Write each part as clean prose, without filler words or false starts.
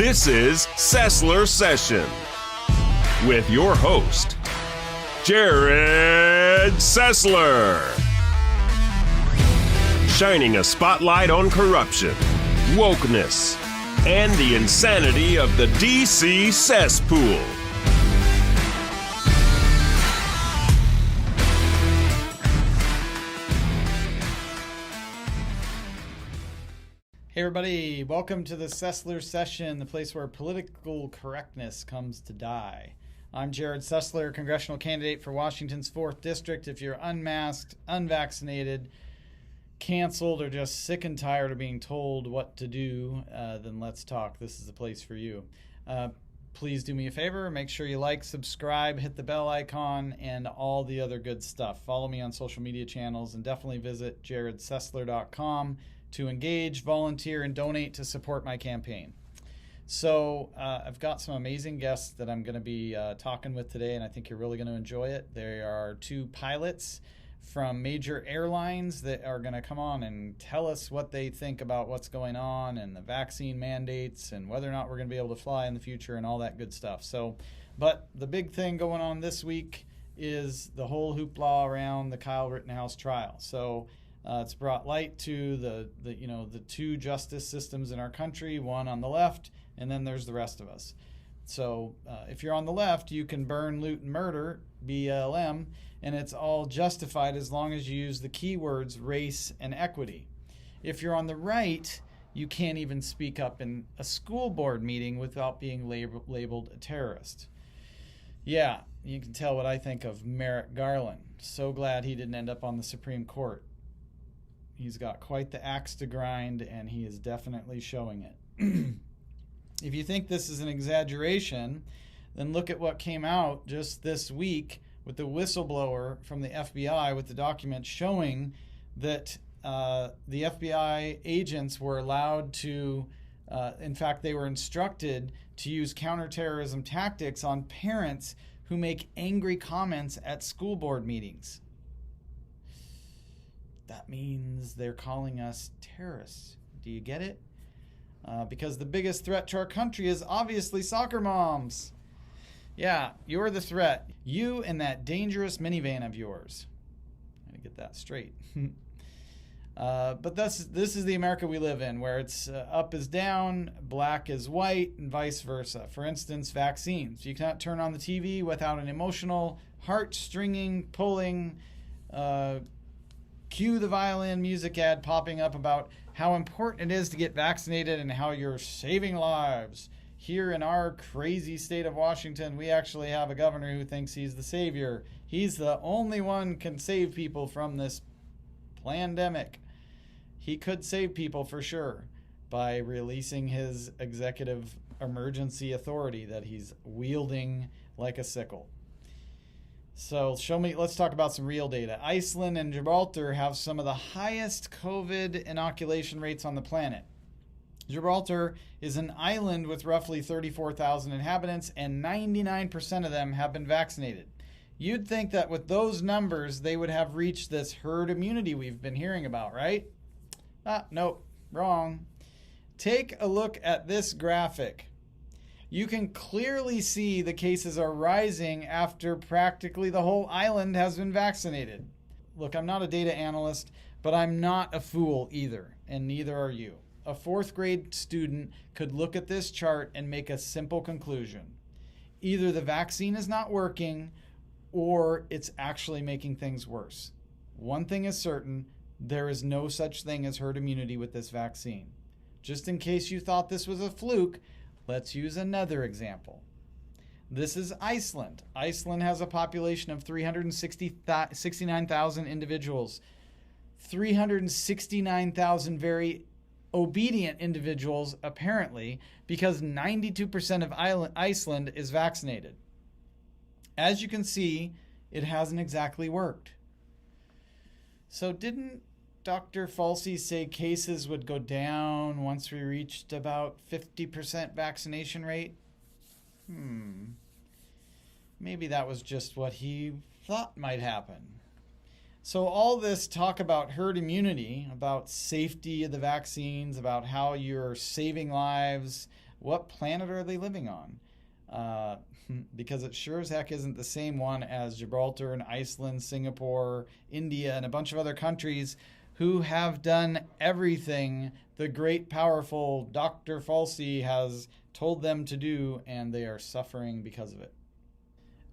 This is Sessler Session with your host, JerrodSessler. Shining a spotlight on corruption, wokeness, and the insanity of the DC cesspool. Hey everybody, welcome to the Sessler Session, the place where political correctness comes to die. I'm JerrodSessler, congressional candidate for Washington's 4th District. If you're unmasked, unvaccinated, canceled, or just sick and tired of being told what to do, then let's talk. This is the place for you. Please do me a favor, make sure you like, subscribe, hit the bell icon, and all the other good stuff. Follow me on social media channels, and definitely visit JerrodSessler.com to engage, volunteer, and donate to support my campaign. So I've got some amazing guests that I'm going to be talking with today, and I think you're really going to enjoy it. There are two pilots from major airlines that are going to come on and tell us what they think about what's going on and the vaccine mandates and whether or not we're going to be able to fly in the future and all that good stuff. So, but the big thing going on this week is the whole hoopla around the Kyle Rittenhouse trial. So it's brought light to the two justice systems in our country, one on the left, and then there's the rest of us. So if you're on the left, you can burn, loot, and murder, BLM, and it's all justified as long as you use the keywords race and equity. If you're on the right, you can't even speak up in a school board meeting without being labeled a terrorist. Yeah, you can tell what I think of Merrick Garland. So glad he didn't end up on the Supreme Court. He's got quite the axe to grind, and he is definitely showing it. If you think this is an exaggeration, then look at what came out just this week with the whistleblower from the FBI with the document showing that the FBI agents were allowed to, in fact, they were instructed to use counterterrorism tactics on parents who make angry comments at school board meetings. That means they're calling us terrorists. Do you get it? Because the biggest threat to our country is obviously soccer moms. Yeah, you're the threat. You and that dangerous minivan of yours. I gotta get that straight. But this is the America we live in, where it's up is down, black is white, and vice versa. For instance, vaccines. You cannot turn on the TV without an emotional, heart-stringing, pulling, cue the violin music ad popping up about how important it is to get vaccinated and how you're saving lives. Here in our crazy state of Washington, we actually have a governor who thinks he's the savior. He's the only one can save people from this pandemic. He could save people for sure by releasing his executive emergency authority that he's wielding like a sickle. So let's talk about some real data. Iceland and Gibraltar have some of the highest COVID inoculation rates on the planet. Gibraltar is an island with roughly 34,000 inhabitants, and 99% of them have been vaccinated. You'd think that with those numbers, they would have reached this herd immunity we've been hearing about, right? Nope, wrong. Take a look at this graphic. You can clearly see the cases are rising after practically the whole island has been vaccinated. Look, I'm not a data analyst, but I'm not a fool either, and neither are you. A 4th grade student could look at this chart and make a simple conclusion. Either the vaccine is not working, or it's actually making things worse. One thing is certain, there is no such thing as herd immunity with this vaccine. Just in case you thought this was a fluke, let's use another example. This is Iceland. Iceland has a population of 369,000 individuals. 369,000 very obedient individuals, apparently, because 92% of Iceland is vaccinated. As you can see, it hasn't exactly worked. So didn't Dr. Fauci say cases would go down once we reached about 50% vaccination rate? Maybe that was just what he thought might happen. So all this talk about herd immunity, about safety of the vaccines, about how you're saving lives, what planet are they living on? Because it sure as heck isn't the same one as Gibraltar and Iceland, Singapore, India, and a bunch of other countries who have done everything the great, powerful Dr. Fauci has told them to do, and they are suffering because of it.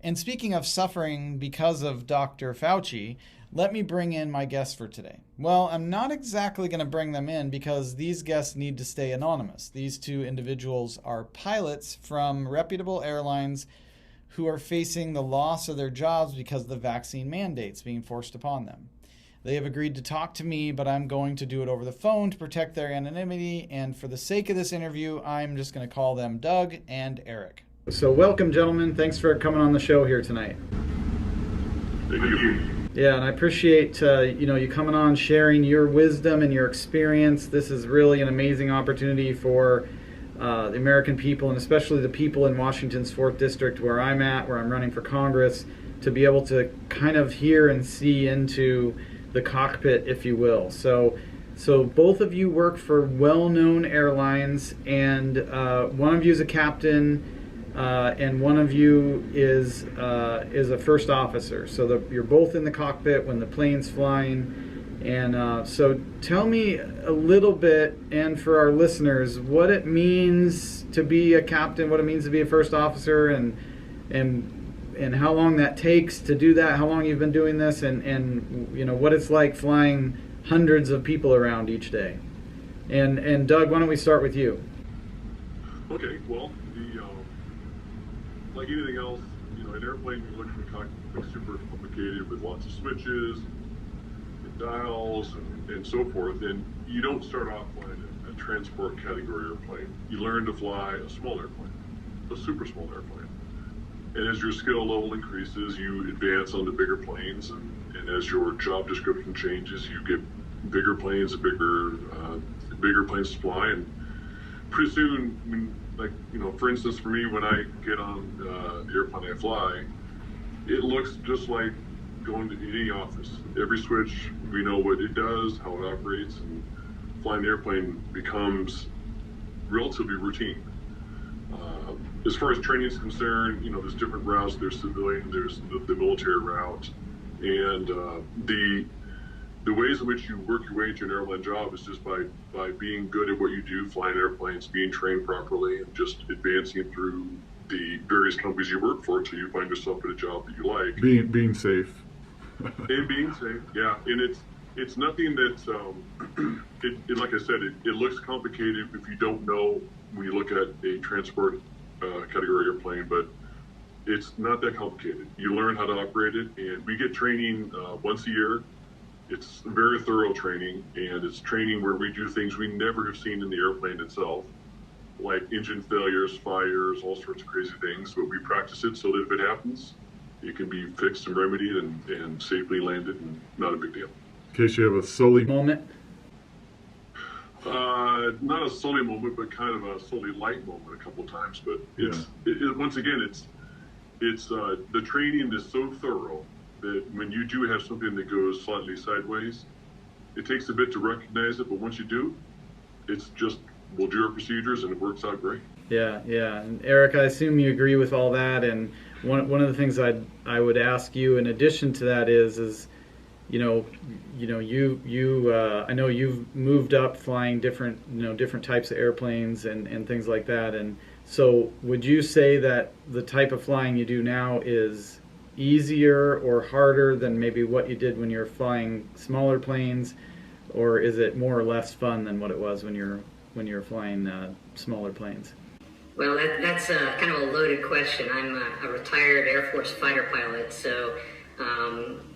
And speaking of suffering because of Dr. Fauci, let me bring in my guests for today. Well, I'm not exactly going to bring them in because these guests need to stay anonymous. These two individuals are pilots from reputable airlines who are facing the loss of their jobs because of the vaccine mandates being forced upon them. They have agreed to talk to me, but I'm going to do it over the phone to protect their anonymity, and for the sake of this interview, I'm just going to call them Doug and Eric. So welcome, gentlemen. Thanks for coming on the show here tonight. Thank you. Yeah, and I appreciate you coming on, sharing your wisdom and your experience. This is really an amazing opportunity for the American people, and especially the people in Washington's 4th District, where I'm at, where I'm running for Congress, to be able to kind of hear and see into the cockpit, if you will. So both of you work for well-known airlines, and one of you is a captain. And one of you is a first officer. So you're both in the cockpit when the plane's flying. And so tell me a little bit, and for our listeners, what it means to be a captain, what it means to be a first officer, and how long that takes to do that, how long you've been doing this, and what it's like flying hundreds of people around each day. And Doug, why don't we start with you? Okay, well, like anything else, an airplane, you look at the cockpit, super complicated with lots of switches and dials and so forth. And you don't start off flying a transport category airplane. You learn to fly a small airplane, a super small airplane. And as your skill level increases, you advance onto bigger planes. And as your job description changes, you get bigger planes, bigger planes to fly. And pretty soon, for instance, for me, when I get on the airplane I fly, it looks just like going to any office. Every switch, we know what it does, how it operates, and flying the airplane becomes relatively routine. As far as training is concerned, there's different routes. There's civilian, there's the military route, and the ways in which you work your way into an airline job is just by being good at what you do, flying airplanes, being trained properly, and just advancing through the various companies you work for until you find yourself at a job that you like. Being safe. And being safe, yeah. And it's nothing that's, like I said, it looks complicated if you don't know when you look at a transport category airplane, but it's not that complicated. You learn how to operate it, and we get training once a year. It's very thorough training, and it's training where we do things we never have seen in the airplane itself, like engine failures, fires, all sorts of crazy things. But we practice it so that if it happens, it can be fixed and remedied and safely landed, and not a big deal. In case you have a Sully moment. Not a Sully moment, but kind of a Sully light moment a couple of times. But once again, it's the training is so thorough that when you do have something that goes slightly sideways, it takes a bit to recognize it, but once you do, it's just, we'll do our procedures and it works out great. Yeah. And Eric, I assume you agree with all that, and one of the things I would ask you in addition to that is I know you've moved up flying different types of airplanes and things like that, and so would you say that the type of flying you do now is easier or harder than maybe what you did when you're flying smaller planes, or is it more or less fun than what it was when you're flying smaller planes? Well, that's kind of a loaded question. I'm a retired Air Force fighter pilot, so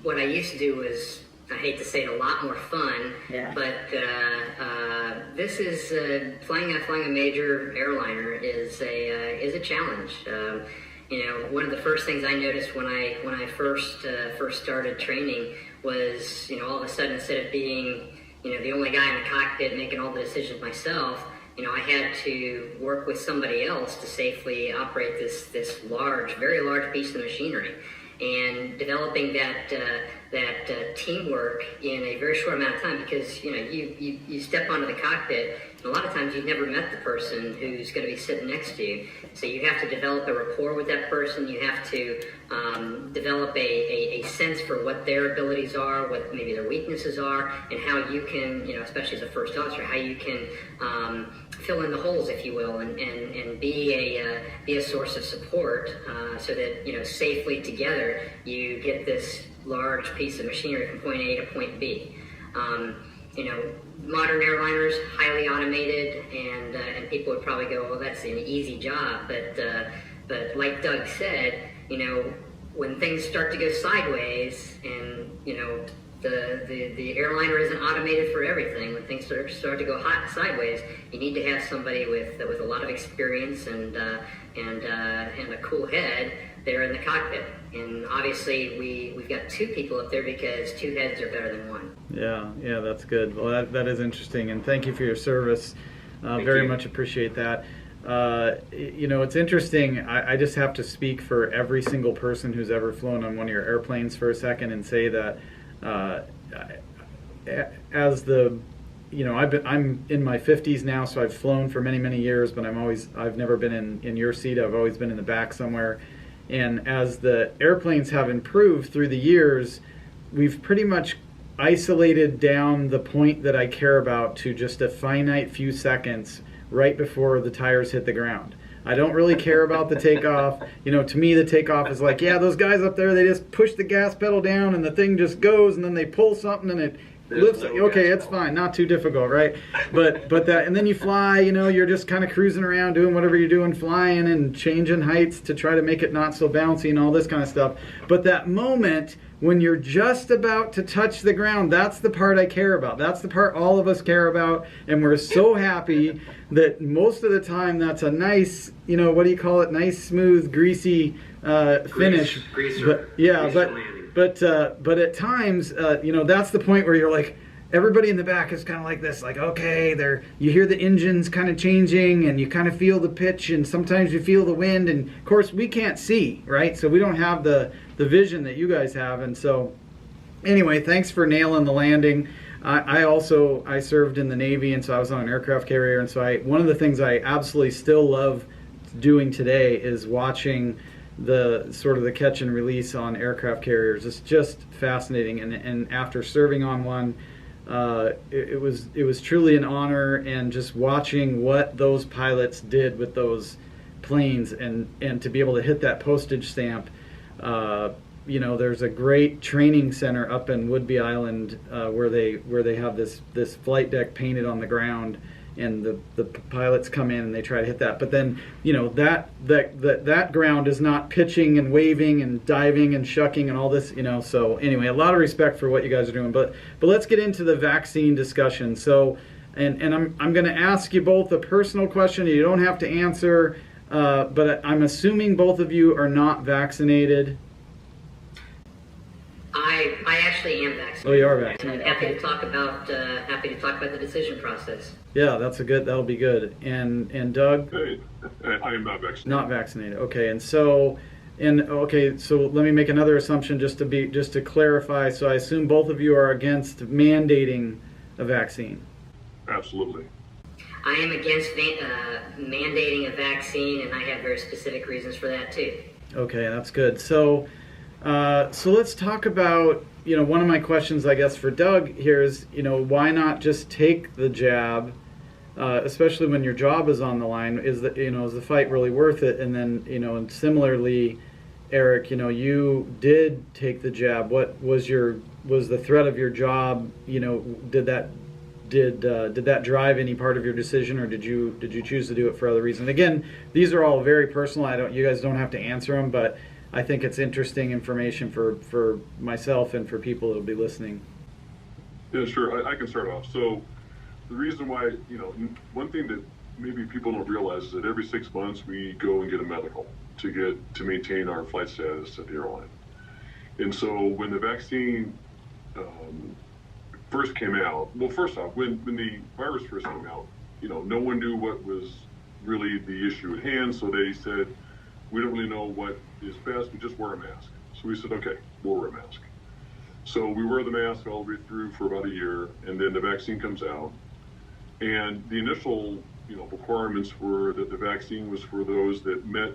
what I used to do was, I hate to say it, a lot more fun. Yeah. But this is flying a major airliner is a challenge. One of the first things I noticed when I first started training was, all of a sudden, instead of being, the only guy in the cockpit making all the decisions myself, I had to work with somebody else to safely operate this very large piece of machinery. and developing that teamwork in a very short amount of time, because you step onto the cockpit, and a lot of times you've never met the person who's going to be sitting next to you, so you have to develop a rapport with that person. You have to develop a sense for what their abilities are, what maybe their weaknesses are, and how you can, especially as a first officer, how you can fill in the holes, if you will, and be a source of support, so that safely together you get this large piece of machinery from point A to point B. Modern airliners, highly automated, and people would probably go, well, that's an easy job, but like Doug said, when things start to go sideways, and the airliner isn't automated for everything. When things start to go sideways, you need to have somebody with a lot of experience and a cool head there in the cockpit. And obviously, we've got two people up there because two heads are better than one. Yeah, that's good. Well, that is interesting, and thank you for your service. Very much appreciate that. It's interesting. I just have to speak for every single person who's ever flown on one of your airplanes for a second and say that I'm in my 50s now, so I've flown for many years, but I've never been in your seat. I've always been in the back somewhere. And as the airplanes have improved through the years, we've pretty much isolated down the point that I care about to just a finite few seconds right before the tires hit the ground. I don't really care about the takeoff. To me, the takeoff is like, yeah, those guys up there, they just push the gas pedal down and the thing just goes, and then they pull something and it lifts. Okay, it's fine, not too difficult, right? But that, and then you fly. You're just kind of cruising around, doing whatever you're doing, flying and changing heights to try to make it not so bouncy and all this kind of stuff. But that moment when you're just about to touch the ground, that's the part I care about. That's the part all of us care about, and we're so happy that most of the time that's a nice, what do you call it? Nice, smooth, greasy finish. Greaser. But at times, that's the point where you're like, everybody in the back is kind of like this, like, okay, you hear the engines kind of changing, and you kind of feel the pitch, and sometimes you feel the wind, and of course we can't see, right? So we don't have the vision that you guys have. And so anyway, thanks for nailing the landing. I served in the Navy, and so I was on an aircraft carrier, and so one of the things I absolutely still love doing today is watching the sort of the catch and release on aircraft carriers. It's just fascinating, and after serving on one, it was truly an honor, and just watching what those pilots did with those planes, and to be able to hit that postage stamp. There's a great training center up in Whidbey Island where they have this flight deck painted on the ground, and the pilots come in and they try to hit that. But then that ground is not pitching and waving and diving and shucking and all this. So anyway, a lot of respect for what you guys are doing. But let's get into the vaccine discussion. So and I'm going to ask you both a personal question. You don't have to answer, but I'm assuming both of you are not vaccinated. I actually am vaccinated. Oh, you are vaccinated. And I'm happy to talk about the decision process. Yeah, that'll be good. And Doug? Hey, I am not vaccinated. Not vaccinated. Okay, so let me make another assumption just to clarify. So I assume both of you are against mandating a vaccine. Absolutely. I am against mandating a vaccine, and I have very specific reasons for that too. Okay, that's good. So let's talk about, one of my questions, I guess, for Doug here is, why not just take the jab, especially when your job is on the line? Is the fight really worth it? And then, and similarly, Eric, you did take the jab. What was the threat of your job? Did that drive any part of your decision, or did you choose to do it for other reasons? Again, these are all very personal. You guys don't have to answer them, but I think it's interesting information for myself and for people that will be listening. Yeah, sure. I can start off. So the reason why, one thing that maybe people don't realize is that every 6 months we go and get a medical to maintain our flight status at the airline. And so when the vaccine first came out, well, first off, when the virus first came out, no one knew what was really the issue at hand. So they said, we don't really know what is best. We just wear a mask. So we said, okay, we'll wear a mask. So we wear the mask all the way through for about a year, and then the vaccine comes out. And the initial, requirements were that the vaccine was for those that met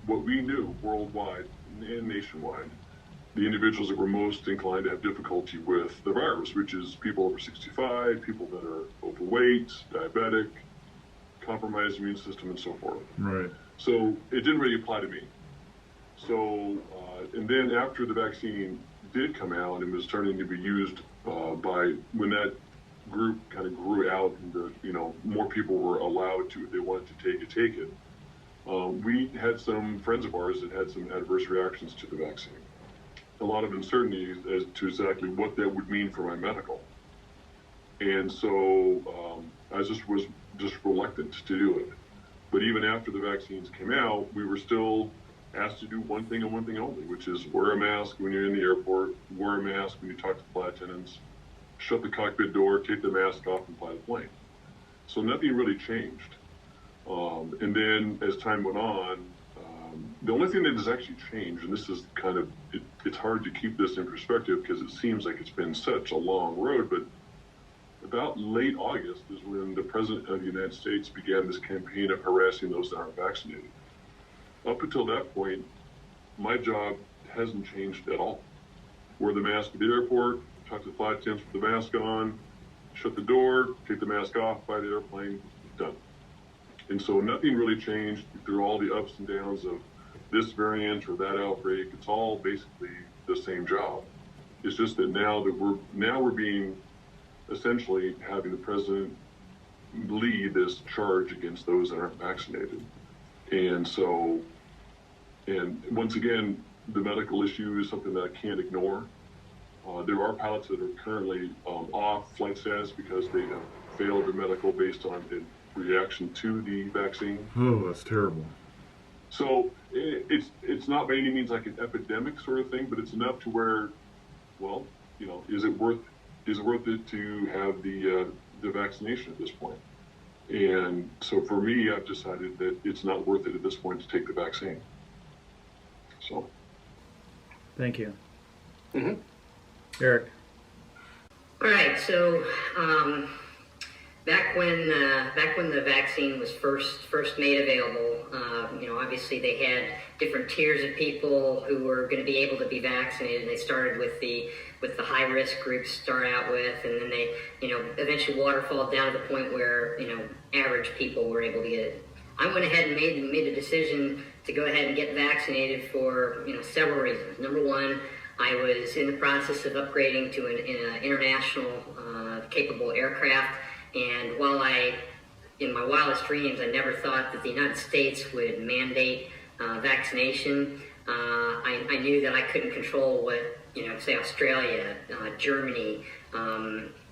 what we knew worldwide and nationwide, the individuals that were most inclined to have difficulty with the virus, which is people over 65, people that are overweight, diabetic, compromised immune system, and so forth. Right. So it didn't really apply to me. So, and then after the vaccine did come out and was starting to be used when that group kind of grew out and more people were allowed to, if they wanted to take it. We had some friends of ours that had some adverse reactions to the vaccine. A lot of uncertainty as to exactly what that would mean for my medical. And so I was just reluctant to do it. But even after the vaccines came out, we were still asked to do one thing and one thing only, which is wear a mask when you're in the airport, wear a mask when you talk to flight attendants, shut the cockpit door, take the mask off, and fly the plane. So nothing really changed. And then as time went on, the only thing that has actually changed, and this is kind of, it's hard to keep this in perspective because it seems like it's been such a long road, but about late August is when the President of the United States began this campaign of harassing those that aren't vaccinated. Up until that point, my job hasn't changed at all. Wear the mask at the airport, talk to the flight attendants with the mask on, shut the door, take the mask off, fly the airplane, done. And so nothing really changed through all the ups and downs of this variant or that outbreak. It's all basically the same job. It's just that now we're being essentially having the president lead this charge against those that aren't vaccinated. And so, and once again, the medical issue is something that I can't ignore. There are pilots that are currently off flight status because they have failed their medical based on the reaction to the vaccine. Oh, that's terrible. So it's not by any means like an epidemic sort of thing, but it's enough to where, well, is it worth it to have the vaccination at this point? And so for me, I've decided that it's not worth it at this point to take the vaccine. So. Thank you. Mm-hmm. Eric. All right. So back when the vaccine was first made available, obviously they had different tiers of people who were going to be able to be vaccinated. And they started with the high risk groups to start out with, and then they eventually waterfalled down to the point where average people were able to get it. I went ahead and made a decision to go ahead and get vaccinated for several reasons. Number one, I was in the process of upgrading to an international capable aircraft, and while in my wildest dreams, I never thought that the United States would mandate vaccination. I knew that I couldn't control what, say Australia, Germany,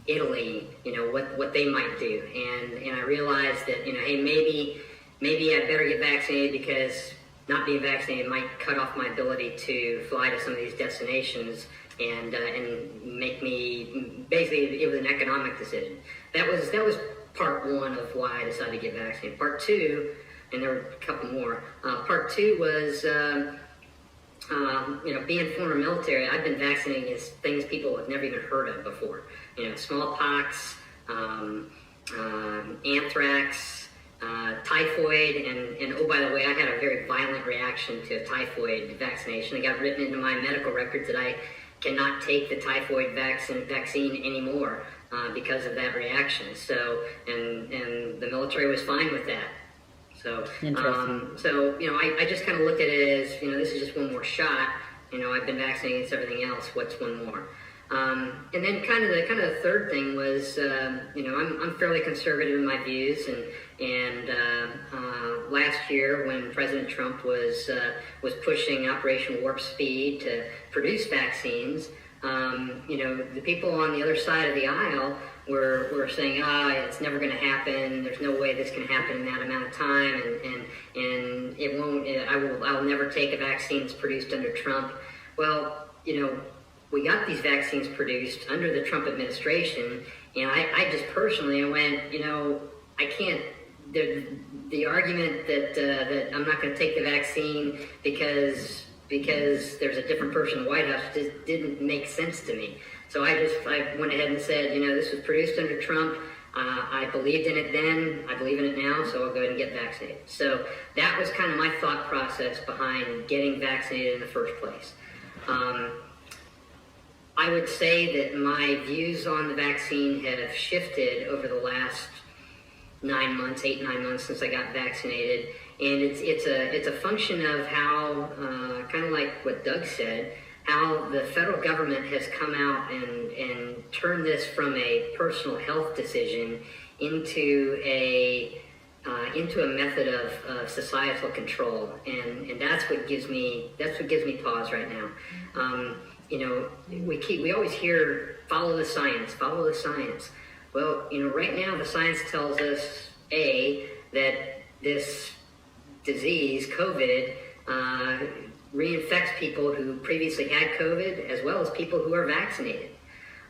Italy, what they might do. And I realized that, hey, maybe I better get vaccinated because not being vaccinated might cut off my ability to fly to some of these destinations and make me, basically, it was an economic decision. That was part one of why I decided to get vaccinated. Part two, and there were a couple more. Part two was, being former military, I've been vaccinated against things people have never even heard of before. Smallpox, anthrax, typhoid, and oh, by the way, I had a very violent reaction to a typhoid vaccination. It got written into my medical records that I cannot take the typhoid vaccine anymore because of that reaction. So, and the military was fine with that. So, I just kind of looked at it as, this is just one more shot. I've been vaccinated against everything else. What's one more? And then kind of the third thing was, I'm fairly conservative in my views, and last year when President Trump was pushing Operation Warp Speed to produce vaccines, the people on the other side of the aisle were saying, it's never going to happen. There's no way this can happen in that amount of time, and it won't. I'll never take a vaccine that's produced under Trump. Well, we got these vaccines produced under the Trump administration, and I just personally went, I can't. The argument that I'm not going to take the vaccine because because there's a different person in the White House just didn't make sense to me. So I went ahead and said, this was produced under Trump. I believed in it then, I believe in it now, so I'll go ahead and get vaccinated. So that was kind of my thought process behind getting vaccinated in the first place. I would say that my views on the vaccine have shifted over the last 9 months, 8-9 months since I got vaccinated. And it's a function of how, kind of like what Doug said, how the federal government has come out and turned this from a personal health decision into a method of societal control, and that's what gives me pause right now. We always hear follow the science. Well, right now the science tells us that this disease, COVID, reinfects people who previously had COVID as well as people who are vaccinated.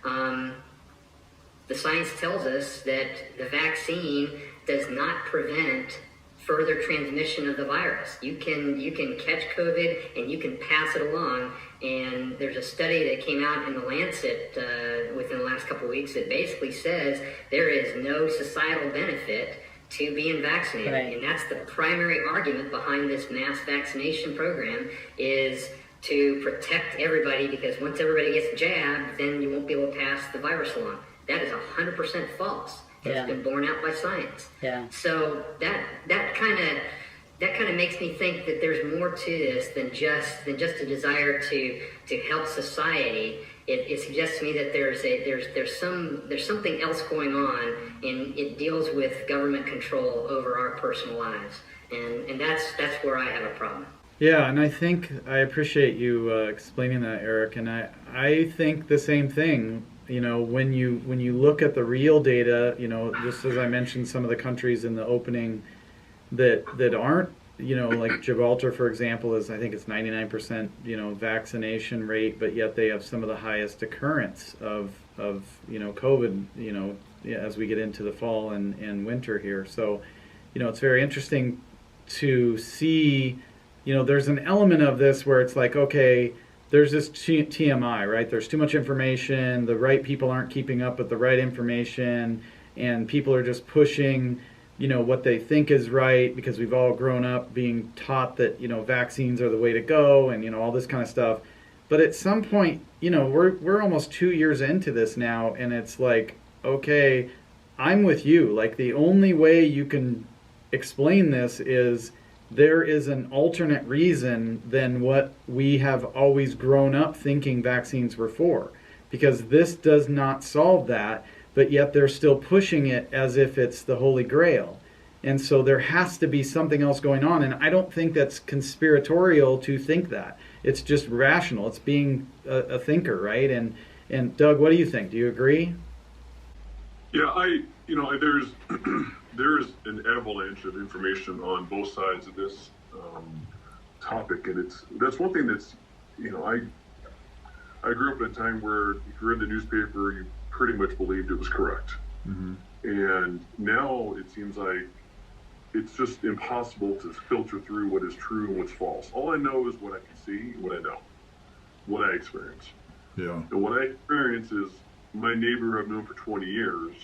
The science tells us that the vaccine does not prevent further transmission of the virus. You can catch COVID and you can pass it along. And there's a study that came out in the Lancet within the last couple of weeks that basically says there is no societal benefit to being vaccinated. Right. And that's the primary argument behind this mass vaccination program, is to protect everybody, because once everybody gets jabbed, then you won't be able to pass the virus along. That is 100% false. It's been borne out by science. Yeah. So that kind of makes me think that there's more to this than just a desire to help society. It suggests to me that there's something else going on, and it deals with government control over our personal lives, and that's where I have a problem. Yeah, and I think I appreciate you explaining that, Eric, and I think the same thing. When you look at the real data, just as I mentioned, some of the countries in the opening that aren't, like Gibraltar, for example, I think it's 99%, vaccination rate, but yet they have some of the highest occurrence of COVID, as we get into the fall and winter here. So, it's very interesting to see, there's an element of this where it's like, okay, there's this TMI, right? There's too much information. The right people aren't keeping up with the right information, and people are just pushing, what they think is right, because we've all grown up being taught that, vaccines are the way to go, and, all this kind of stuff. But at some point, we're almost 2 years into this now, and it's like, okay, I'm with you. Like, the only way you can explain this is there is an alternate reason than what we have always grown up thinking vaccines were for, because this does not solve that, but yet they're still pushing it as if it's the Holy Grail. And so there has to be something else going on, and I don't think that's conspiratorial to think that. It's just rational. It's being a thinker, right? And Doug, what do you think? Do you agree? Yeah, there's there is an avalanche of information on both sides of this topic, and that's one thing that's, I grew up in a time where if you read the newspaper, you pretty much believed it was correct. Mm-hmm. And now it seems like it's just impossible to filter through what is true and what's false. All I know is what I can see, what I know, what I experience. Yeah. And what I experience is my neighbor I've known for 20 years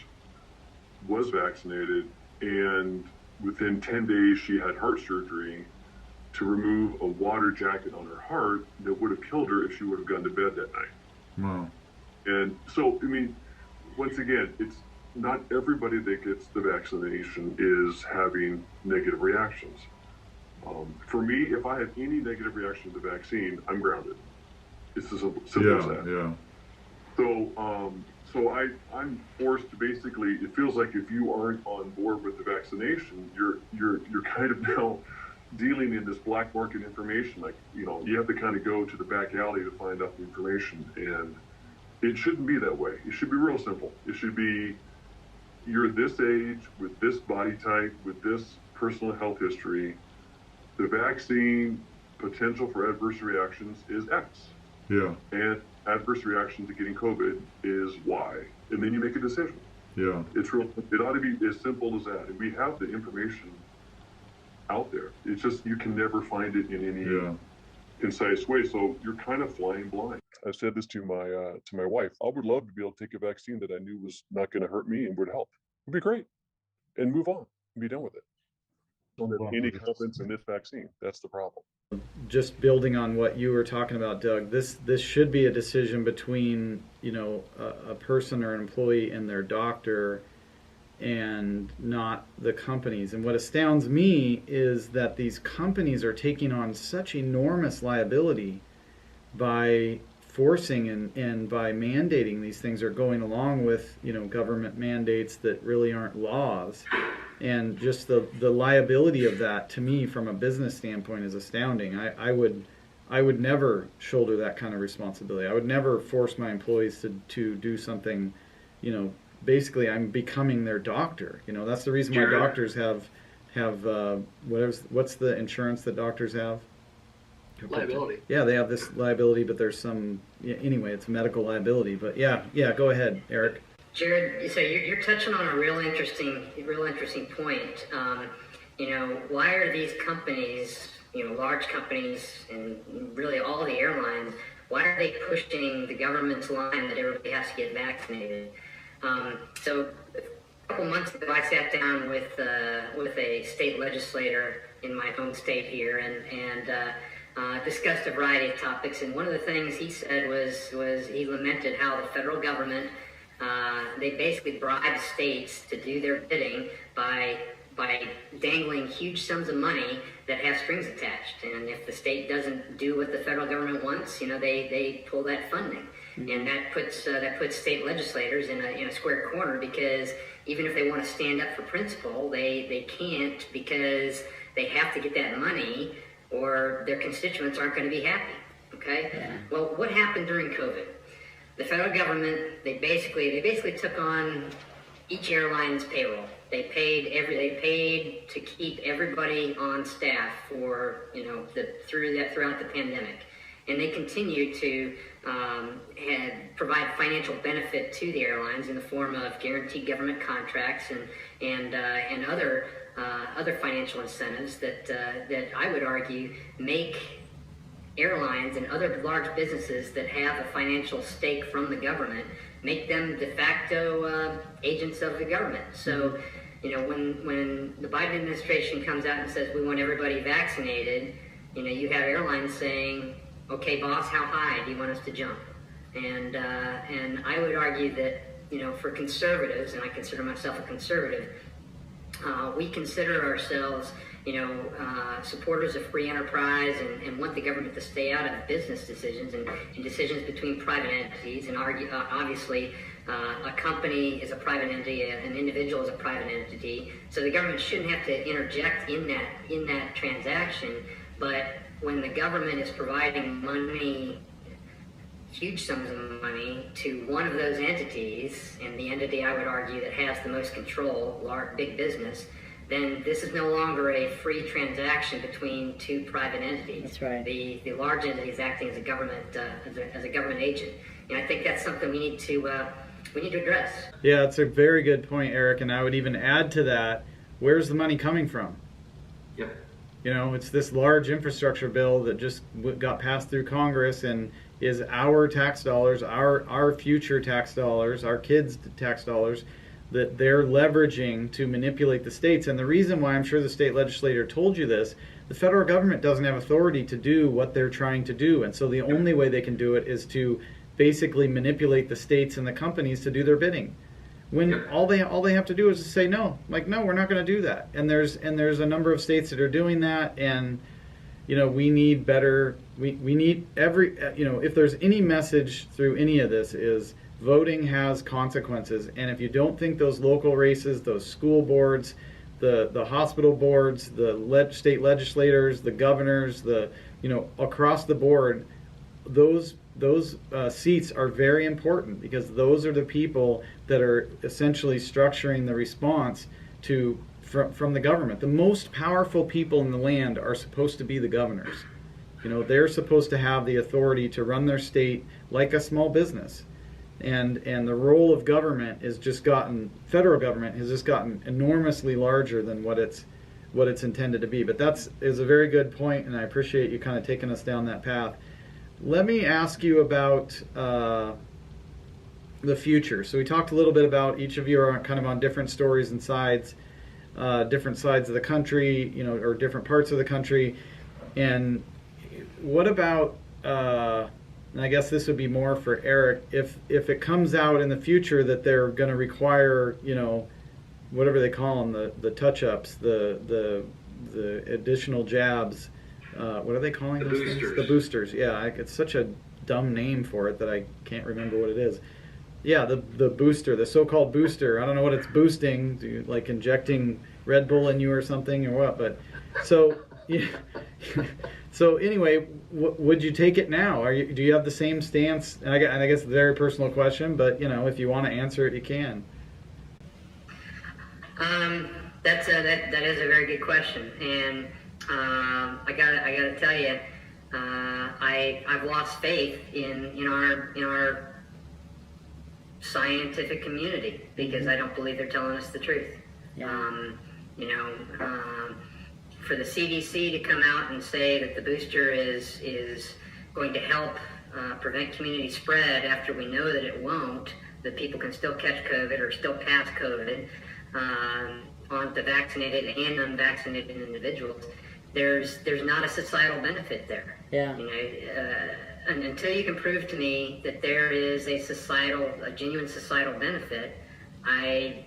was vaccinated, and within 10 days she had heart surgery to remove a water jacket on her heart that would have killed her if she would have gone to bed that night. Wow. And so, once again, it's not everybody that gets the vaccination is having negative reactions. For me, if I have any negative reaction to the vaccine, I'm grounded. It's as simple as that. Yeah. So I'm forced to basically, it feels like if you aren't on board with the vaccination, you're kind of now dealing in this black market information. Like, you have to kind of go to the back alley to find out the information, and it shouldn't be that way. It should be real simple. It should be, you're this age, with this body type, with this personal health history, the vaccine potential for adverse reactions is X. Yeah. And adverse reaction to getting COVID is Y. And then you make a decision. Yeah. It ought to be as simple as that. And we have the information out there. It's just you can never find it in concise way. So you're kind of flying blind. I've said this to my wife. I would love to be able to take a vaccine that I knew was not going to hurt me and would help. It'd be great, and move on and be done with it. Don't have any confidence in this vaccine. That's the problem. Just building on what you were talking about, Doug, this should be a decision between, a person or an employee and their doctor, and not the companies. And what astounds me is that these companies are taking on such enormous liability by forcing and by mandating these things, or going along with government mandates that really aren't laws. And just the liability of that, to me, from a business standpoint, is astounding. I would never shoulder that kind of responsibility. I would never force my employees to do something. Basically, I'm becoming their doctor. That's the reason why doctors have what's the insurance that doctors have? Liability. Yeah, they have this liability, but there's some anyway. It's medical liability. But yeah. Go ahead, Eric. Jerrod, so you're touching on a real interesting point. Why are these companies, large companies, and really all the airlines, why are they pushing the government's line that everybody has to get vaccinated? So a couple months ago, I sat down with a state legislator in my home state here, and discussed a variety of topics. And one of the things he said was he lamented how the federal government they basically bribe states to do their bidding by dangling huge sums of money that have strings attached. And if the state doesn't do what the federal government wants, they pull that funding. And that puts state legislators in a square corner, because even if they want to stand up for principle, they can't, because they have to get that money or their constituents aren't going to be happy. Okay? Yeah. Well, what happened during COVID? The federal government, they basically took on each airline's payroll. They paid to keep everybody on staff for throughout the pandemic, and they continued to provide financial benefit to the airlines in the form of guaranteed government contracts and other financial incentives that I would argue make airlines and other large businesses that have a financial stake from the government, make them de facto agents of the government. So, when the Biden administration comes out and says we want everybody vaccinated, you have airlines saying, okay, boss, how high do you want us to jump? And I would argue that, for conservatives, and I consider myself a conservative, we consider ourselves supporters of free enterprise and want the government to stay out of business decisions and decisions between private entities. And obviously, a company is a private entity, an individual is a private entity. So the government shouldn't have to interject in that transaction. But when the government is providing money, huge sums of money, to one of those entities, and the entity I would argue that has the most control, big business, then this is no longer a free transaction between two private entities. That's right. The large entity is acting as a government as a government agent, and I think that's something we need to address. Yeah, that's a very good point, Eric. And I would even add to that: where's the money coming from? Yep. It's this large infrastructure bill that just got passed through Congress and is our tax dollars, our future tax dollars, our kids' tax dollars, that they're leveraging to manipulate the states. And the reason why I'm sure the state legislator told you this, the federal government doesn't have authority to do what they're trying to do. And so the only way they can do it is to basically manipulate the states and the companies to do their bidding. When all they have to do is to say no. Like, no, we're not going to do that. And there's a number of states that are doing that. And we need better. We need if there's any message through any of this, is voting has consequences. And if you don't think those local races, those school boards, the hospital boards, the state legislators, the governors, across the board, those seats are very important, because those are the people that are essentially structuring the response from the government. The most powerful people in the land are supposed to be the governors. They're supposed to have the authority to run their state like a small business. And the role of government federal government has just gotten enormously larger than what it's what it's intended to be. But is a very good point, and I appreciate you kind of taking us down that path. Let me ask you about the future. So we talked a little bit about each of you are kind of on different stories and sides, different sides of the country, or different parts of the country. And what about, and I guess this would be more for Eric, if it comes out in the future that they're going to require, whatever they call them, the touch-ups, the additional jabs, what are they calling those things? The boosters. Yeah, it's such a dumb name for it that I can't remember what it is. Yeah, the booster, the so-called booster. I don't know what it's boosting, like injecting Red Bull in you or something or what. But so, yeah. So anyway, would you take it now? Do you have the same stance? And I guess it's a very personal question, but if you want to answer it, you can. That is a very good question, and I gotta tell you, I've lost faith in our scientific community because I don't believe they're telling us the truth. Yeah. For the CDC to come out and say that the booster is going to help prevent community spread after we know that it won't, that people can still catch COVID or still pass COVID on the vaccinated and unvaccinated individuals, there's not a societal benefit there. Yeah. And until you can prove to me that there is a genuine societal benefit, I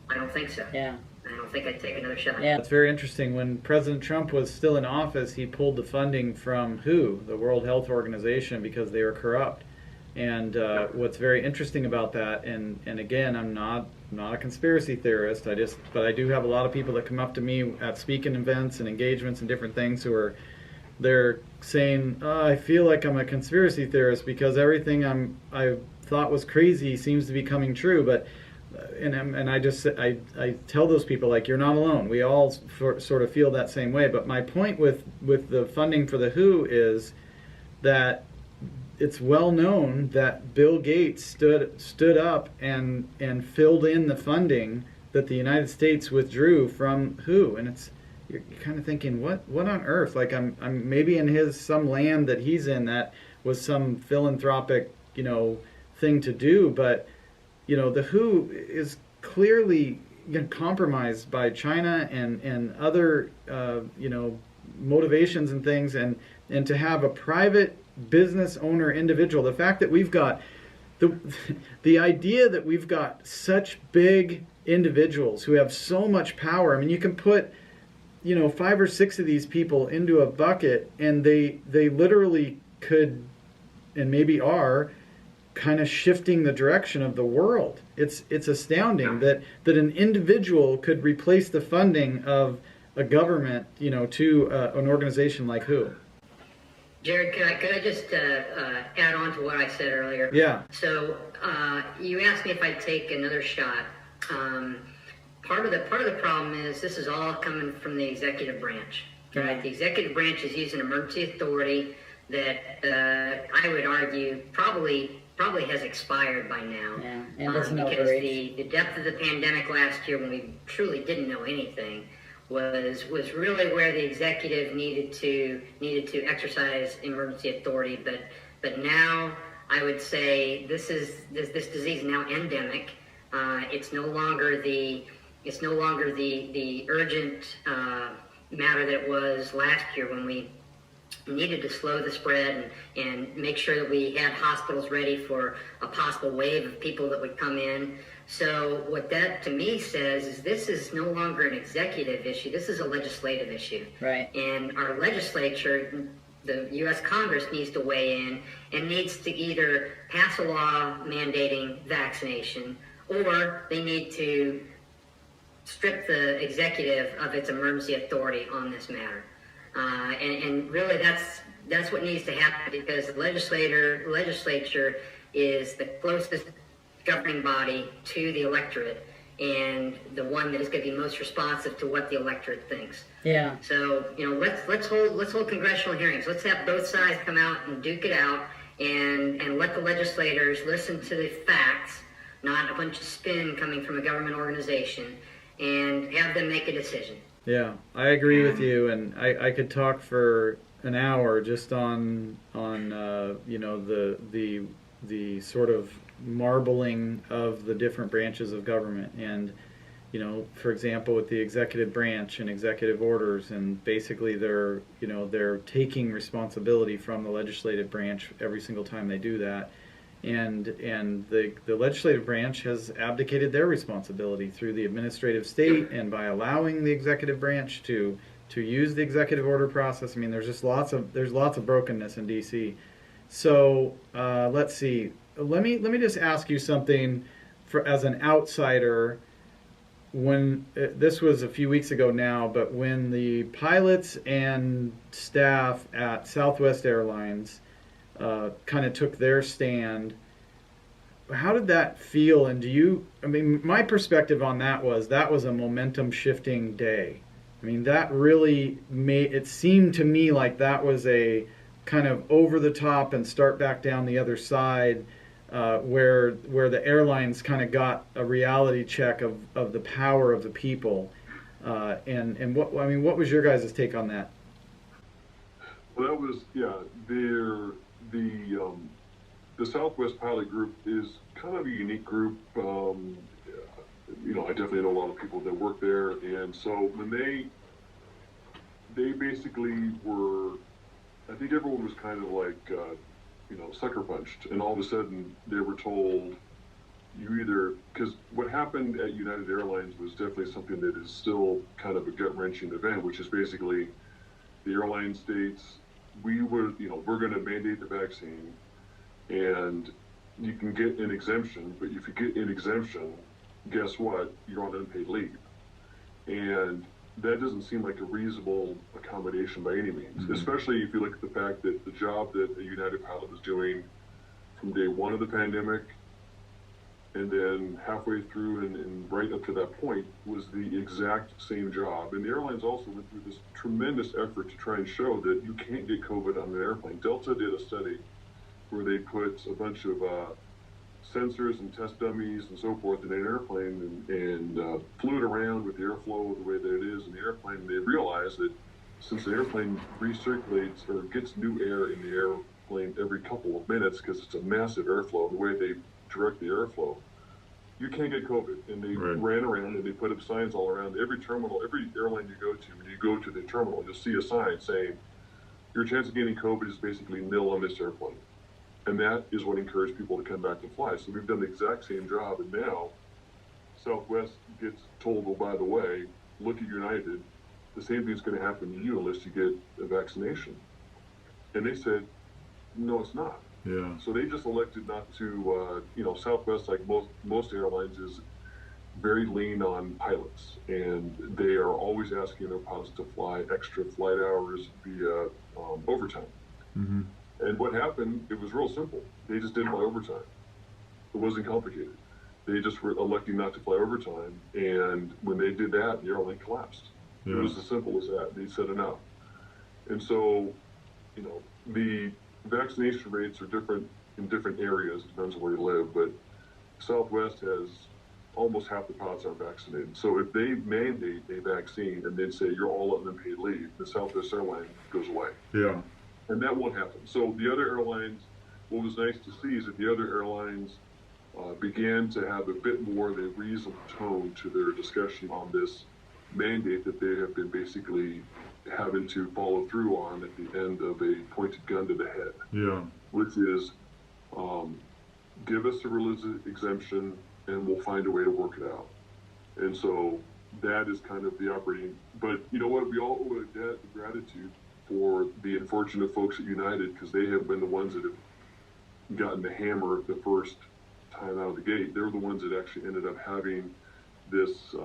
don't think so. Yeah. I don't think I'd take another shot. Yeah. It's very interesting. When President Trump was still in office, he pulled the funding from WHO, the World Health Organization, because they were corrupt. And what's very interesting about that, and again, I'm not a conspiracy theorist. But I do have a lot of people that come up to me at speaking events and engagements and different things they're saying, I feel like I'm a conspiracy theorist because everything I thought was crazy seems to be coming true. But I tell those people, like, you're not alone. We all sort of feel that same way. But my point with the funding for the WHO is that it's well known that Bill Gates stood up and filled in the funding that the United States withdrew from WHO, and you're kind of thinking, what on earth? Like I'm maybe in some land that he's in that was some philanthropic thing to do, but the WHO is clearly compromised by China and other motivations and things, and to have a private business owner individual, the fact that we've got the idea that we've got such big individuals who have so much power. I mean, you can put 5 or 6 of these people into a bucket and they literally could, and maybe are, kind of shifting the direction of the world. It's astounding that an individual could replace the funding of a government, to an organization like WHO. Jerrod, could I just add on to what I said earlier? Yeah. So you asked me if I'd take another shot. Part of the problem is this is all coming from the executive branch. Right? The executive branch is using emergency authority that I would argue probably has expired by now. Yeah, and because the depth of the pandemic last year, when we truly didn't know anything, was really where the executive needed to exercise emergency authority. But now I would say this disease is now endemic. It's no longer the urgent matter that it was last year when we needed to slow the spread and make sure that we had hospitals ready for a possible wave of people that would come in. So what that to me says is this is no longer an executive issue, this is a legislative issue. Right. And our legislature, the U.S. Congress, needs to weigh in and needs to either pass a law mandating vaccination, or they need to strip the executive of its emergency authority on this matter. And really that's what needs to happen, because the legislature is the closest governing body to the electorate and the one that is going to be most responsive to what the electorate thinks. Yeah. So let's hold congressional hearings. Let's have both sides come out and duke it out, and let the legislators listen to the facts, not a bunch of spin coming from a government organization, and have them make a decision. Yeah, I agree with you, and I could talk for an hour just on you know, the sort of marbling of the different branches of government, and you know, for example, with the executive branch and executive orders, and basically they're taking responsibility from the legislative branch every single time they do that. And the legislative branch has abdicated their responsibility through the administrative state, and by allowing the executive branch to use the executive order process. I mean, there's lots of brokenness in D.C. So let's see. Let me just ask you something, as an outsider. When this was a few weeks ago now, but when the pilots and staff at Southwest Airlines kind of took their stand, how did that feel? And I mean, my perspective on that was a momentum shifting day. I mean, that really it seemed to me like that was a kind of over the top and start back down the other side, where the airlines kind of got a reality check of the power of the people. And what was your guys' take on that? Well, that was, the Southwest Pilot Group is kind of a unique group. I definitely know a lot of people that work there, and so when they basically were, I think everyone was kind of like, sucker punched, and all of a sudden they were told, because what happened at United Airlines was definitely something that is still kind of a gut-wrenching event, which is basically the airline states, we're going to mandate the vaccine, and you can get an exemption, but if you get an exemption, guess what? You're on unpaid leave. And that doesn't seem like a reasonable accommodation by any means, especially if you look at the fact that the job that a United pilot was doing from day one of the pandemic, and then halfway through and right up to that point, was the exact same job. And the airlines also went through this tremendous effort to try and show that you can't get COVID on an airplane. Delta did a study where they put a bunch of sensors and test dummies and so forth in an airplane and flew it around with the airflow the way that it is in the airplane. And they realized that since the airplane recirculates or gets new air in the airplane every couple of minutes, because it's a massive airflow, the way they direct the airflow, you can't get COVID. And they ran around and they put up signs all around every terminal, every airline you go to. When you go to the terminal, you'll see a sign saying, your chance of getting COVID is basically nil on this airplane. And that is what encouraged people to come back and fly. So we've done the exact same job, and now Southwest gets told, oh, by the way, look at United, the same thing's going to happen to you unless you get a vaccination. And they said, no, it's not. Yeah. So they just elected not to, Southwest, like most airlines, is very lean on pilots, and they are always asking their pilots to fly extra flight hours via overtime. Mm-hmm. And what happened, it was real simple. They just didn't fly overtime. It wasn't complicated. They just were electing not to fly overtime, and when they did that, the airline collapsed. Yeah. It was as simple as that. They said enough. And so, the vaccination rates are different in different areas. It depends on where you live, but Southwest has almost half the pilots aren't vaccinated. So if they mandate a vaccine and then say you're all on unpaid leave, the Southwest airline goes away. Yeah. And that won't happen. So the other airlines, what was nice to see is that the other airlines began to have a bit more of a reasonable tone to their discussion on this mandate that they have been basically having to follow through on at the end of a pointed gun to the head. Yeah. Which is, give us a religious exemption and we'll find a way to work it out. And so that is kind of the operating, but you know what, we all owe a debt of gratitude for the unfortunate folks at United, because they have been the ones that have gotten the hammer the first time out of the gate. They're the ones that actually ended up having this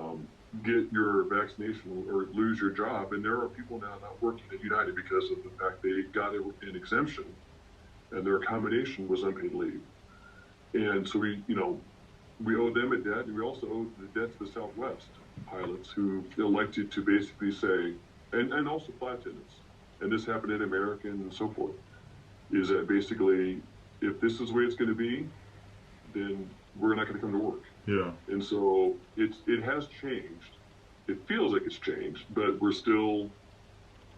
get your vaccination or lose your job. And there are people now not working at United because of the fact they got an exemption and their accommodation was unpaid leave. And so we owe them a debt, and we also owe the debt to the Southwest pilots who elected to basically say, and also flight attendants, and this happened in American and so forth, is that basically, if this is the way it's going to be, then we're not going to come to work. Yeah. And so it has changed, it feels like it's changed, but we're still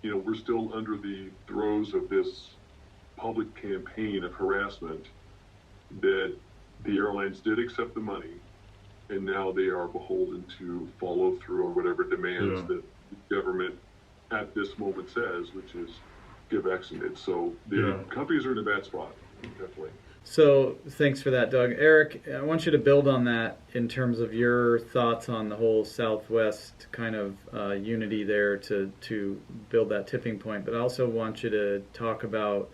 under the throes of this public campaign of harassment that the airlines did accept the money, and now they are beholden to follow through on whatever demands that the government at this moment says, which is get vaccinated. So the companies are in a bad spot, definitely. So thanks for that, Doug. Eric, I want you to build on that in terms of your thoughts on the whole Southwest kind of unity there to build that tipping point. But I also want you to talk about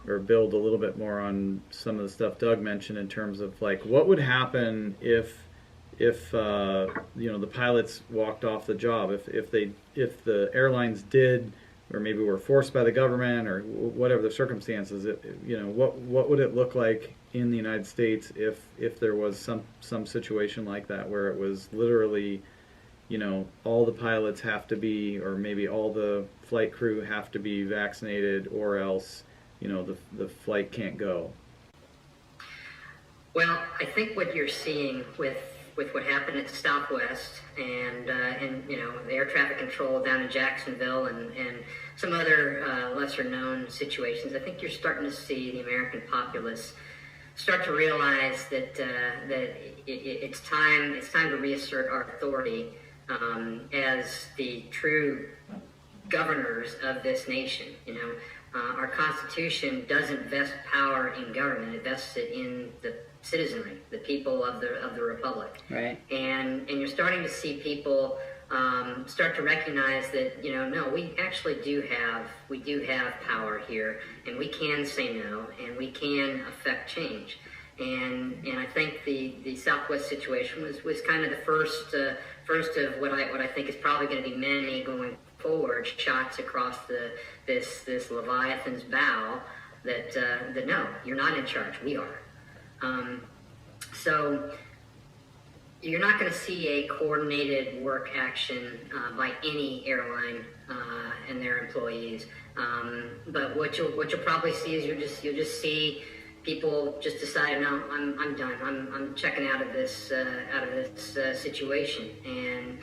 or build a little bit more on some of the stuff Doug mentioned in terms of like what would happen if the pilots walked off the job, if the airlines did, or maybe were forced by the government, or whatever the circumstances. What would it look like in the United States if there was some situation like that where it was literally, all the pilots have to be, or maybe all the flight crew have to be vaccinated, or else, the flight can't go. Well, I think what you're seeing with what happened at Southwest and the air traffic control down in Jacksonville and some other lesser known situations, I think you're starting to see the American populace start to realize that it's time to reassert our authority as the true governors of this nation. Our Constitution doesn't vest power in government; it vests it in the citizenry, the people of the republic. Right. And you're starting to see people start to recognize that no, we actually do have power here, and we can say no, and we can affect change. And I think the Southwest situation was kind of the first of what I think is probably going to be many going forward shots across this Leviathan's bow that no, you're not in charge, we are. So you're not going to see a coordinated work action by any airline and their employees. But what you'll probably see is you'll just see people just decide, no, I'm done. I'm checking out of this situation. And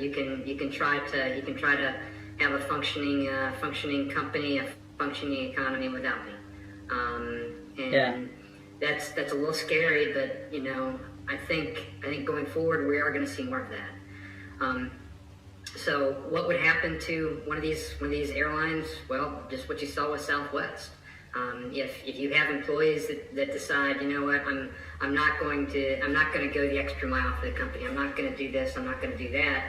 you can try to have a functioning company, a functioning economy without me. That's a little scary, but I think going forward we are going to see more of that. So what would happen to one of these airlines? Well, just what you saw with Southwest. If you have employees that decide, I'm not going to go the extra mile for the company. I'm not going to do this. I'm not going to do that.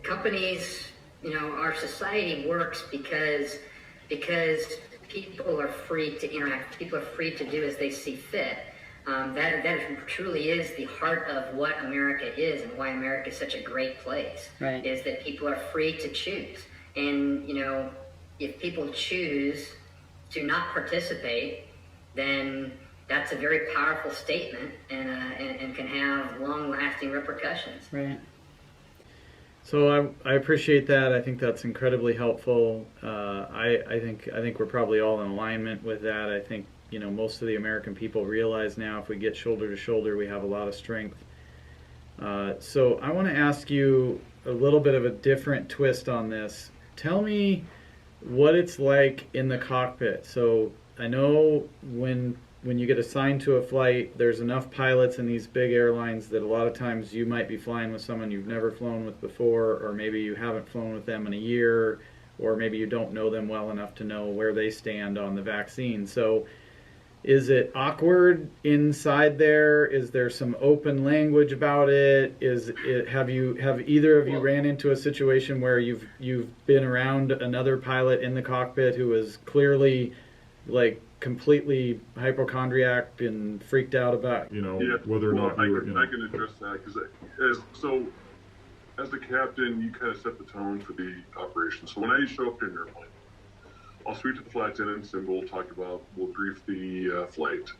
Companies, our society works because people are free to interact. People are free to do as they see fit. That truly is the heart of what America is and why America is such a great place. Right. Is that people are free to choose. And, if people choose to not participate, then that's a very powerful statement and can have long-lasting repercussions. Right. So I appreciate that. I think that's incredibly helpful. I think we're probably all in alignment with that. I think most of the American people realize now if we get shoulder to shoulder, we have a lot of strength. So I want to ask you a little bit of a different twist on this. Tell me what it's like in the cockpit. So I know when you get assigned to a flight, there's enough pilots in these big airlines that a lot of times you might be flying with someone you've never flown with before, or maybe you haven't flown with them in a year, or maybe you don't know them well enough to know where they stand on the vaccine. So is it awkward inside there? Is there some open language about it? Have either of you ran into a situation where you've been around another pilot in the cockpit who is clearly like completely hypochondriac and freaked out about whether or not I can address that because as the captain, you kind of set the tone for the operation. So when I show up to an airplane, I'll speak to the flight attendants and we'll brief the flight.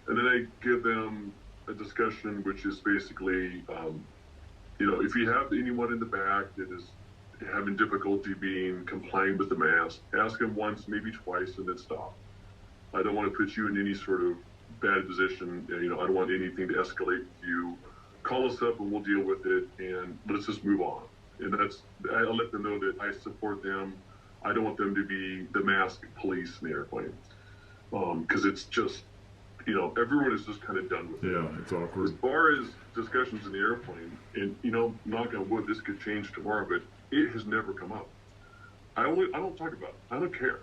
And then I give them a discussion, which is basically, if you have anyone in the back that is having difficulty being compliant with the mask, ask them once, maybe twice, and then stop. I don't want to put you in any sort of bad position. I don't want anything to escalate with you call us up and we'll deal with it, and let's just move on. And I let them know that I support them. I don't want them to be the mask police in the airplane, because it's just, everyone is just kind of done with it. Yeah, it's awkward. As far as discussions in the airplane, and knock on wood, this could change tomorrow, but it has never come up. I don't talk about it. I don't care.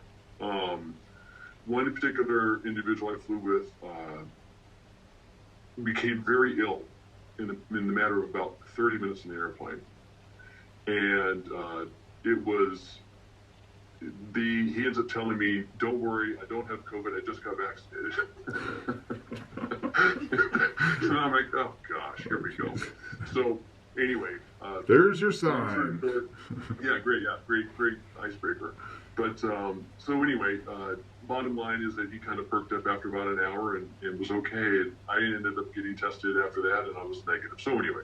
One particular individual I flew with became very ill in the matter of about 30 minutes in the airplane, and he ends up telling me, "Don't worry, I don't have COVID. I just got vaccinated." So I'm like, "Oh gosh, here we go." So anyway, there's your sign. Yeah, great icebreaker. But so anyway, bottom line is that he kind of perked up after about an hour and was okay. And I ended up getting tested after that, and I was negative. So anyway,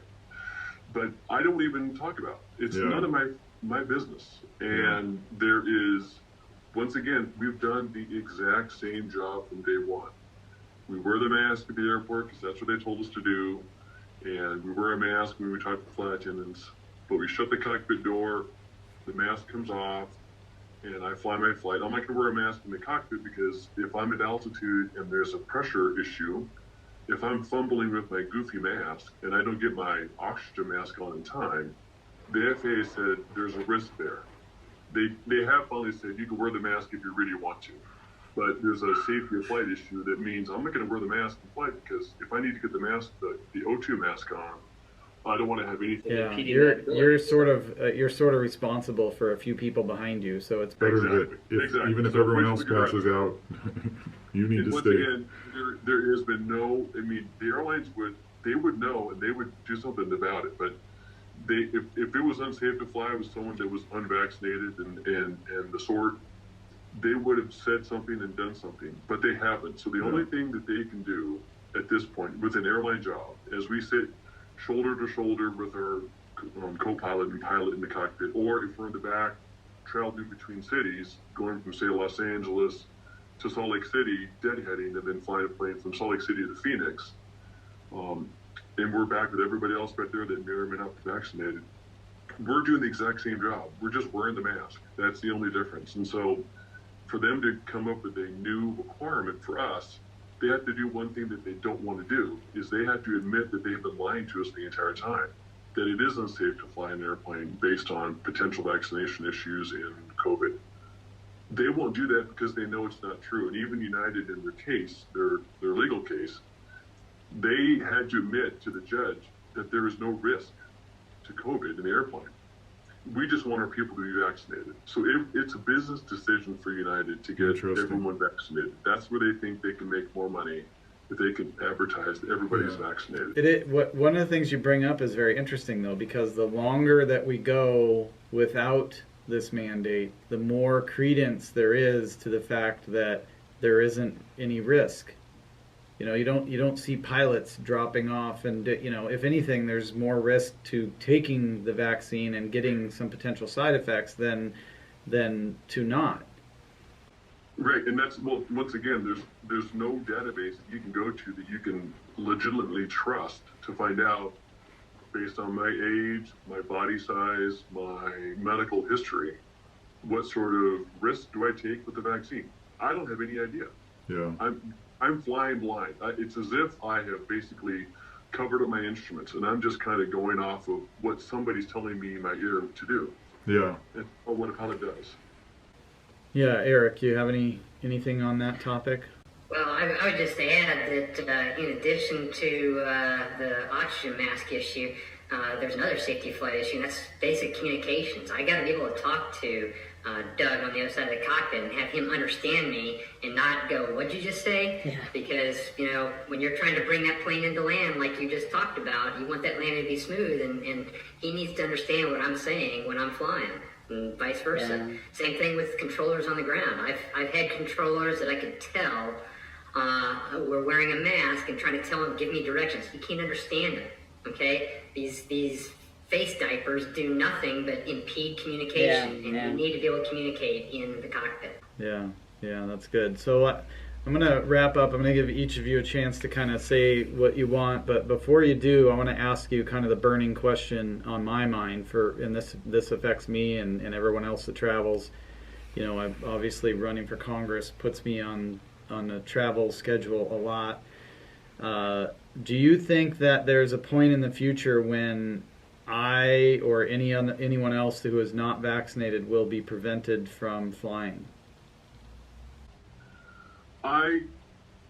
but I don't even talk about it. It's none of my business. And there is, once again, we've done the exact same job from day one. We wear the mask at the airport because that's what they told us to do. And we wear a mask when we talk to flight attendants. But we shut the cockpit door, the mask comes off, and I fly my flight. I'm not going to wear a mask in the cockpit because if I'm at altitude and there's a pressure issue, if I'm fumbling with my goofy mask and I don't get my oxygen mask on in time, the FAA said there's a risk there. They have finally said you can wear the mask if you really want to, but there's a safety of flight issue that means I'm not going to wear the mask in flight because if I need to get the mask, the O2 mask on, I don't want to have anything. Yeah, you're sort of responsible for a few people behind you, so it's better exactly. Even if everyone else passes out, you need to once stay. Again, there has been no. I mean, the airlines would know and they would do something about it, but if it was unsafe to fly with someone that was unvaccinated and the sort, they would have said something and done something, but they haven't. So the only thing that they can do at this point with an airline job, as we sit shoulder to shoulder with our co-pilot and pilot in the cockpit, or if we're in the back traveling between cities, going from, say, Los Angeles to Salt Lake City, deadheading, and then flying a plane from Salt Lake City to Phoenix, and we're back with everybody else right there that may or may not be vaccinated. We're doing the exact same job. We're just wearing the mask. That's the only difference. And so for them to come up with a new requirement for us, they have to do one thing that they don't want to do, is they have to admit that they've been lying to us the entire time, that it is unsafe to fly an airplane based on potential vaccination issues in COVID. They won't do that because they know it's not true. And even United, in their case, their legal case, they had to admit to the judge that there is no risk to COVID in the airplane. We just want our people to be vaccinated. So it's a business decision for United to get everyone vaccinated. That's where they think they can make more money, if they can advertise that everybody's vaccinated. One of the things you bring up is very interesting, though, because the longer that we go without this mandate, the more credence there is to the fact that there isn't any risk. You don't see pilots dropping off, and if anything, there's more risk to taking the vaccine and getting some potential side effects than to not. Right, and that's, well, once again, there's no database that you can go to that you can legitimately trust to find out, based on my age, my body size, my medical history, what sort of risk do I take with the vaccine? I don't have any idea. Yeah. I'm flying blind. It's as if I have basically covered up my instruments, and I'm just kind of going off of what somebody's telling me in my ear to do. Yeah. Or what a pilot does. Yeah, Eric, you have anything on that topic? Well, I would just add that in addition to the oxygen mask issue, there's another safety flight issue, and that's basic communications. I got to be able to talk to Doug on the other side of the cockpit and have him understand me and not go, "What'd you just say?" Yeah. Because, when you're trying to bring that plane into land like you just talked about, you want that landing to be smooth, and he needs to understand what I'm saying when I'm flying, and vice versa. Yeah. Same thing with controllers on the ground. I've had controllers that I could tell were wearing a mask and trying to tell him, give me directions. He can't understand them, okay? These face diapers do nothing but impede communication, and you need to be able to communicate in the cockpit. Yeah, that's good. So I'm going to wrap up. I'm going to give each of you a chance to kind of say what you want. But before you do, I want to ask you kind of the burning question on my mind, and this affects me and everyone else that travels. You know, I'm obviously running for Congress puts me on the travel schedule a lot. Do you think that there's a point in the future when I or anyone else who is not vaccinated will be prevented from flying? I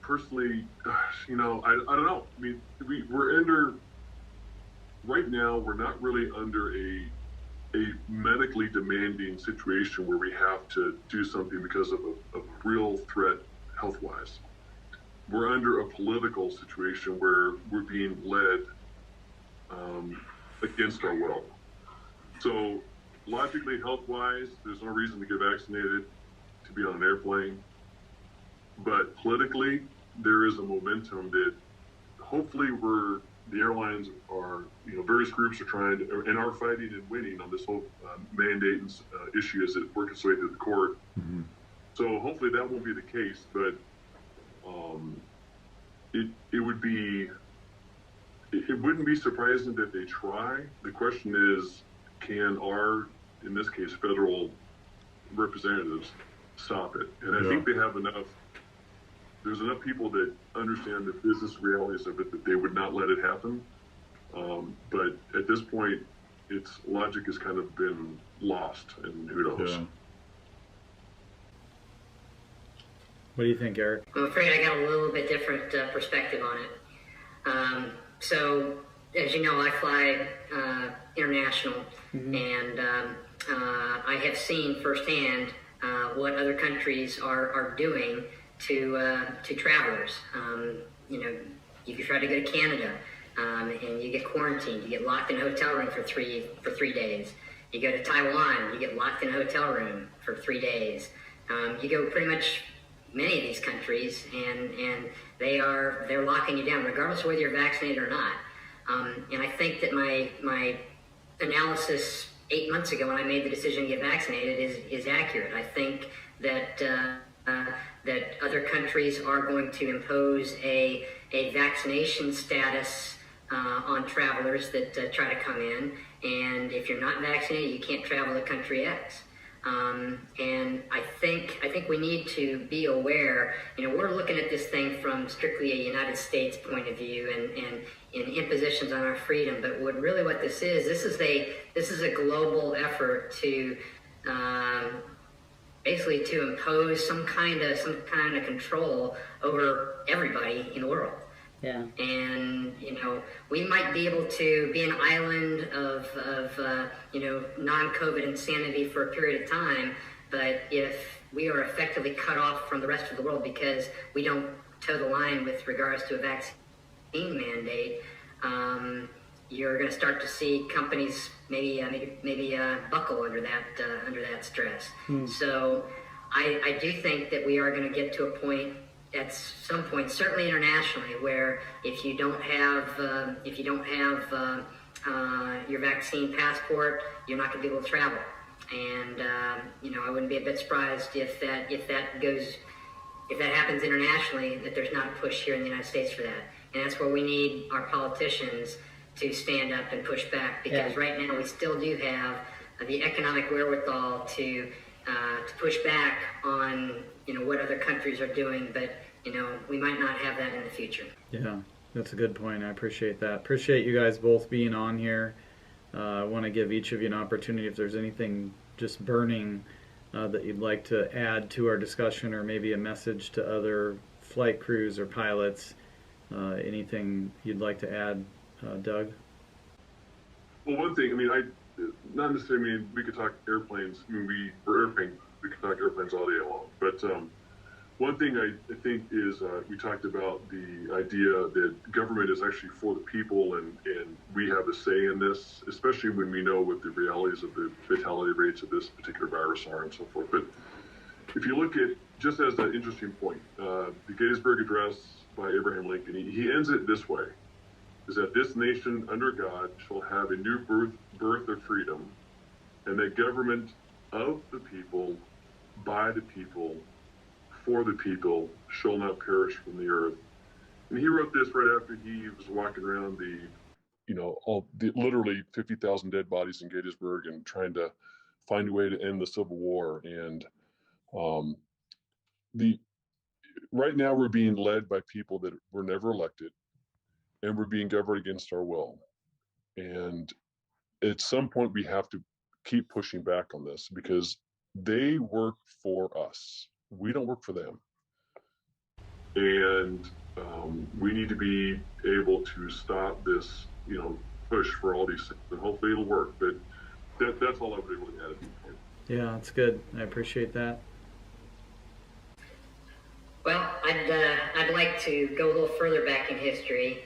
personally, I don't know. I mean, we're under, right now, we're not really under a medically demanding situation where we have to do something because of a real threat health-wise. We're under a political situation where we're being led against our will. So logically, health-wise, there's no reason to get vaccinated to be on an airplane. But politically, there is a momentum that hopefully the airlines are, various groups are trying to, and are fighting and winning on this whole mandate issue as it works its way through the court. Mm-hmm. So hopefully that won't be the case, but it wouldn't be surprising that they try. The question is, can our, in this case, federal representatives stop it? And I think they have enough. There's enough people that understand the business realities of it that they would not let it happen. But at this point, its logic has kind of been lost, and who knows? Yeah. What do you think, Eric? I'm afraid I got a little bit different perspective on it. So, as you know, I fly international, and I have seen firsthand what other countries are doing to travelers. You can try to go to Canada, and you get quarantined. You get locked in a hotel room for three days. You go to Taiwan, you get locked in a hotel room for 3 days. You go pretty much many of these countries, and they're locking you down, regardless of whether you're vaccinated or not. And I think that my analysis 8 months ago when I made the decision to get vaccinated is accurate. I think that other countries are going to impose a vaccination status on travelers that try to come in, and if you're not vaccinated, you can't travel to country X. And I think we need to be aware. We're looking at this thing from strictly a United States point of view and impositions on our freedom. But what this is a global effort to basically to impose some kind of control over everybody in the world. Yeah. And we might be able to be an island of non-COVID insanity for a period of time, but if we are effectively cut off from the rest of the world because we don't toe the line with regards to a vaccine mandate, you're going to start to see companies maybe buckle under that stress. So I do think that we are going to get to a point at some point, certainly internationally, where if you don't have your vaccine passport, you're not going to be able to travel. And I wouldn't be a bit surprised if that happens internationally, that there's not a push here in the United States for that. And that's where we need our politicians to stand up and push back, because right now we still do have the economic wherewithal to push back on what other countries are doing, but we might not have that in the future. Yeah, that's a good point. I appreciate that. Appreciate you guys both being on here. I want to give each of you an opportunity if there's anything just burning that you'd like to add to our discussion, or maybe a message to other flight crews or pilots. Anything you'd like to add, Doug? Well, one thing, not necessarily, we could talk airplanes. We could talk airplanes all day long. But one thing I think is we talked about the idea that government is actually for the people, and we have a say in this, especially when we know what the realities of the fatality rates of this particular virus are and so forth. But if you look at, just as an interesting point, the Gettysburg Address by Abraham Lincoln, he ends it this way, is that this nation under God shall have a new birth of freedom, and that government of the people, by the people, for the people shall not perish from the earth. And he wrote this right after he was walking around literally 50,000 dead bodies in Gettysburg and trying to find a way to end the Civil War. And right now we're being led by people that were never elected, and we're being governed against our will. And at some point we have to keep pushing back on this, because they work for us. We don't work for them. And we need to be able to stop this, push for all these things, and hopefully it'll work. But that's all I would really add at this point. Yeah, that's good. I appreciate that. Well, I'd like to go a little further back in history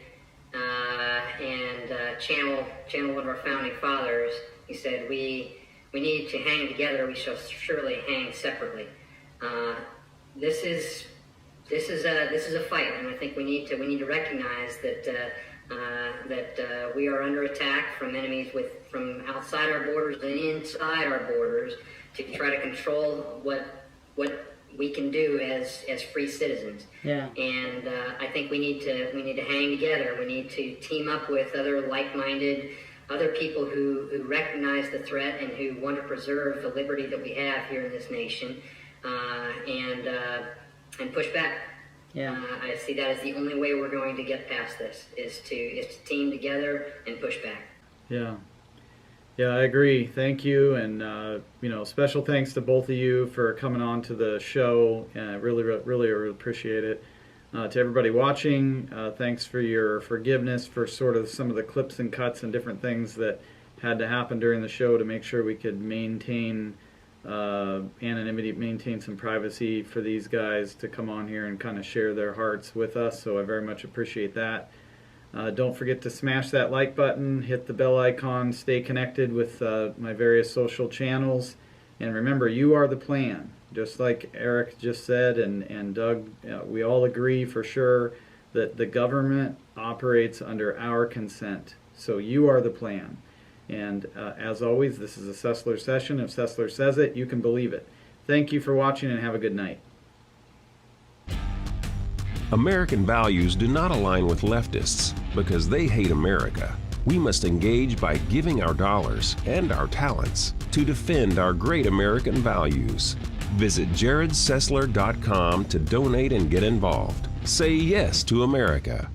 and channel one of our founding fathers. He said, "We need to hang together. We shall surely hang separately." This is a fight, and I think we need to recognize that we are under attack from enemies from outside our borders and inside our borders to try to control what we can do as free citizens. Yeah. And I think we need to hang together. We need to team up with other like-minded, other people who recognize the threat and who want to preserve the liberty that we have here in this nation, and push back. Yeah. I see that as the only way we're going to get past this, is to team together and push back. Yeah. Yeah, I agree. Thank you. And, special thanks to both of you for coming on to the show. Really appreciate it. To everybody watching, thanks for your forgiveness for sort of some of the clips and cuts and different things that had to happen during the show to make sure we could maintain anonymity, maintain some privacy for these guys to come on here and kind of share their hearts with us. So I very much appreciate that. Don't forget to smash that like button, hit the bell icon, stay connected with my various social channels, and remember, you are the plan. Just like Eric just said, and Doug, we all agree for sure that the government operates under our consent. So you are the plan. And as always, this is a Sessler Session. If Sessler says it, you can believe it. Thank you for watching, and have a good night. American values do not align with leftists because they hate America. We must engage by giving our dollars and our talents to defend our great American values. Visit JerrodSessler.com to donate and get involved. Say yes to America.